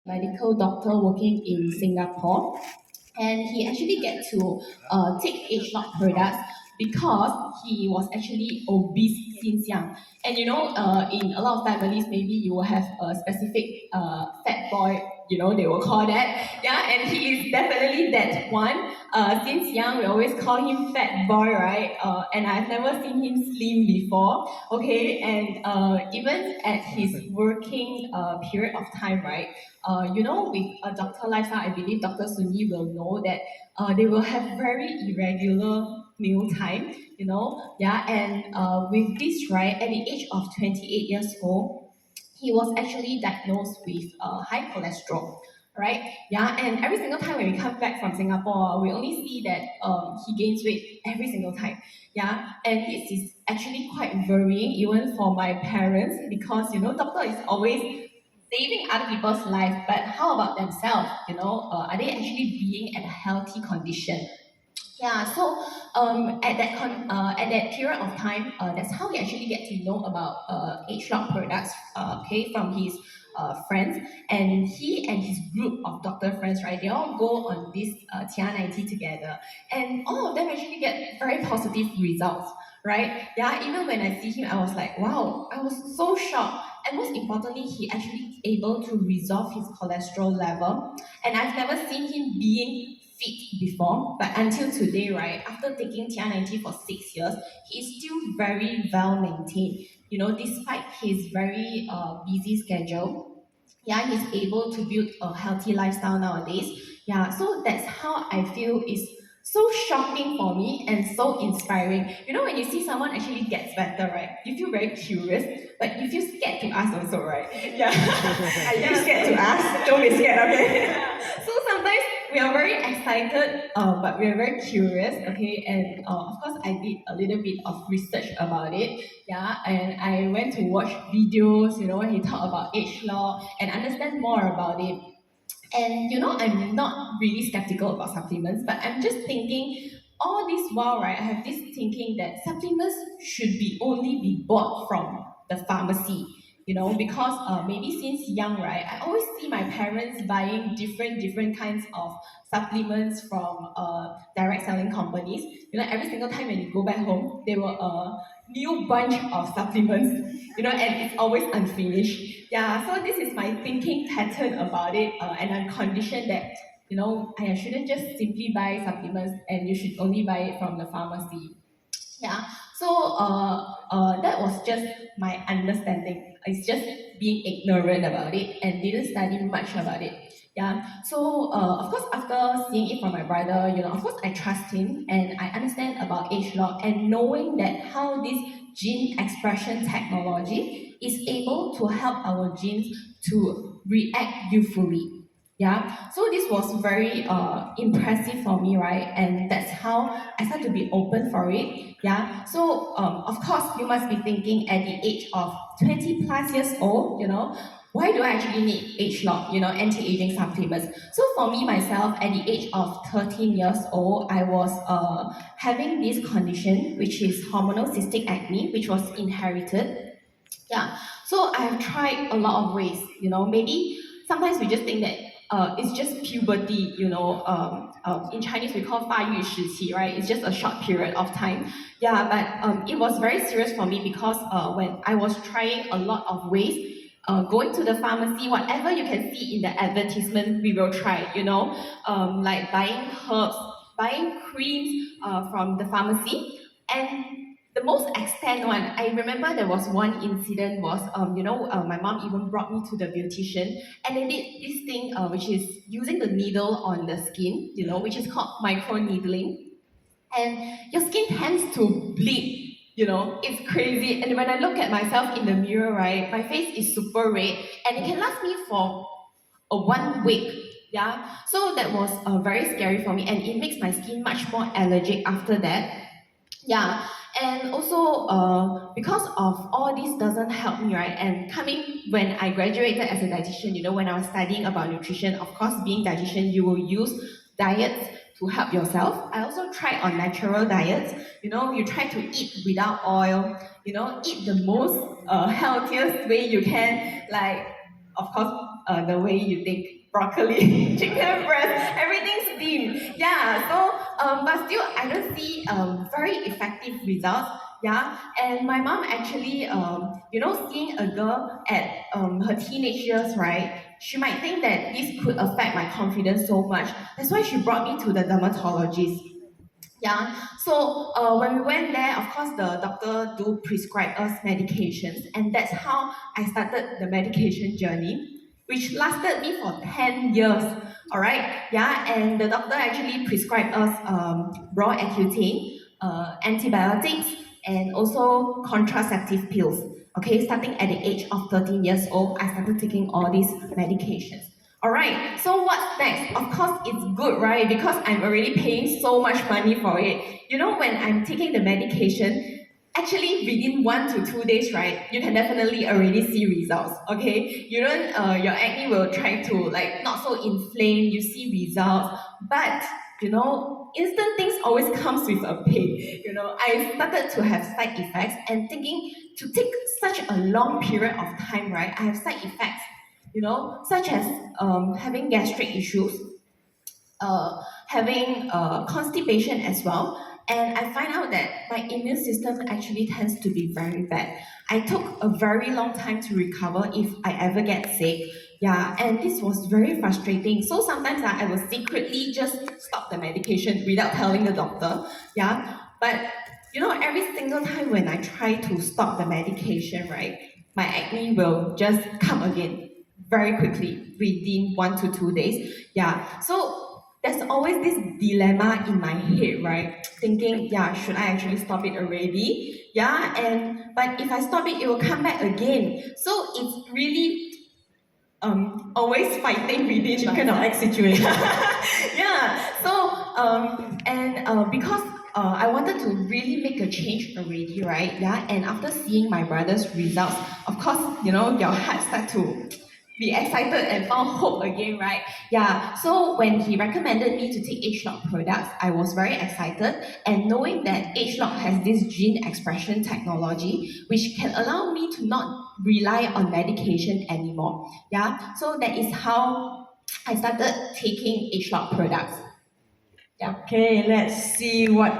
medical doctor working in Singapore, and he actually get to take age lock products because he was actually obese since young. And in a lot of families, maybe you will have a specific fat boy. They will call that. Yeah, and he is definitely that one. Since young, we always call him fat boy, right? And I've never seen him slim before. Okay, and even at his working period of time, right? With a doctor lifestyle, I believe Dr. Sunyi will know that they will have very irregular meal time, yeah, and with this, right, at the age of 28 years old, he was actually diagnosed with high cholesterol, right? Yeah, and every single time when we come back from Singapore, we only see that he gains weight every single time. Yeah, and this is actually quite worrying even for my parents because doctor is always saving other people's life, but how about themselves? Are they actually being at a healthy condition? Yeah, so at that period of time, that's how we actually get to know about H-Log products, okay, from his friends, and he and his group of doctor friends, right? They all go on this TR90 together, and all of them actually get very positive results, right? Yeah, even when I see him, I was like, wow, I was so shocked. And most importantly, he actually able to resolve his cholesterol level, and I've never seen him being fit before, but until today, right, after taking TR90 for 6 years, he's still very well maintained. Despite his very busy schedule, yeah, he's able to build a healthy lifestyle nowadays. Yeah, so that's how I feel is so shocking for me and so inspiring. When you see someone actually gets better, right? You feel very curious, but you feel scared to ask also, right? Yeah. Are you scared to ask? Don't be scared, okay? So sometimes we are very excited, but we are very curious, okay? And of course, I did a little bit of research about it, yeah, and I went to watch videos, when he talked about age law and understand more about it. And I'm not really skeptical about supplements, but I'm just thinking all this while, right? I have this thinking that supplements should be only be bought from the pharmacy, because maybe since young, right, I always see my parents buying different kinds of supplements from direct selling companies. Every single time when you go back home, there were a new bunch of supplements, and it's always unfinished. Yeah, so this is my thinking pattern about it, and I'm conditioned that I shouldn't just simply buy supplements, and you should only buy it from the pharmacy. Yeah, so that was just my understanding. It's just being ignorant about it and didn't study much about it. Yeah, so of course, after seeing it from my brother, of course, I trust him and I understand about age log and knowing that how this gene expression technology is able to help our genes to react youthfully. Yeah, so this was very impressive for me, right? And that's how I started to be open for it. Yeah, so of course, you must be thinking at the age of 20 plus years old, why do I actually need age lock, anti-aging supplements? So for me, myself, at the age of 13 years old, I was having this condition, which is hormonal cystic acne, which was inherited. Yeah, so I have tried a lot of ways, maybe sometimes we just think that it's just puberty, in Chinese we call 发育时期, right? It's just a short period of time. Yeah, but it was very serious for me because when I was trying a lot of ways, going to the pharmacy, whatever you can see in the advertisement, we will try, like buying herbs, buying creams from the pharmacy, and the most extent one, I remember there was one incident was, my mom even brought me to the beautician and they did this thing which is using the needle on the skin, which is called micro needling. And your skin tends to bleed, it's crazy. And when I look at myself in the mirror, right, my face is super red and it can last me for a 1 week. Yeah, so that was very scary for me and it makes my skin much more allergic after that. Yeah, and also because of all this doesn't help me, right? And coming when I graduated as a dietitian, when I was studying about nutrition, of course, being dietitian, you will use diets to help yourself. I also tried on natural diets. You try to eat without oil. Eat the most healthiest way you can. Like, of course, the way you think broccoli, chicken breast, everything steamed. Yeah, so but still I don't see very effective results. Yeah, and my mom actually seeing a girl at her teenage years, right? She might think that this could affect my confidence so much. That's why she brought me to the dermatologist. Yeah, so when we went there, of course, the doctor do prescribe us medications, and that's how I started the medication journey, which lasted me for 10 years. All right, yeah, and the doctor actually prescribed us raw Accutane, antibiotics, and also contraceptive pills. Okay, starting at the age of 13 years old, I started taking all these medications. Alright, so what's next? Of course, it's good, right? Because I'm already paying so much money for it. You know, when I'm taking the medication, actually within 1 to 2 days, right, you can definitely already see results. Okay, you don't, your acne will try to like not so inflame. You see results, but instant things always comes with a pay. I started to have side effects and thinking to take such a long period of time, right? I have side effects such as having gastric issues, having constipation as well. And I find out that my immune system actually tends to be very bad. I took a very long time to recover if I ever get sick. Yeah, and this was very frustrating. So sometimes I will secretly just stop the medication without telling the doctor. Yeah, but every single time when I try to stop the medication, right, my acne will just come again very quickly within 1 to 2 days. Yeah, so there's always this dilemma in my head, right? Thinking, yeah, should I actually stop it already? Yeah, and but if I stop it, it will come back again. So it's really always fighting within Chicken or myself. egg situation. Yeah. So and because I wanted to really make a change already, right? Yeah. And after seeing my brother's results, of course, your heart start to be excited and found hope again, right? Yeah. So when he recommended me to take ageLOC products, I was very excited. And knowing that ageLOC has this gene expression technology, which can allow me to not rely on medication anymore. Yeah. So that is how I started taking ageLOC products. Yeah. Okay, let's see what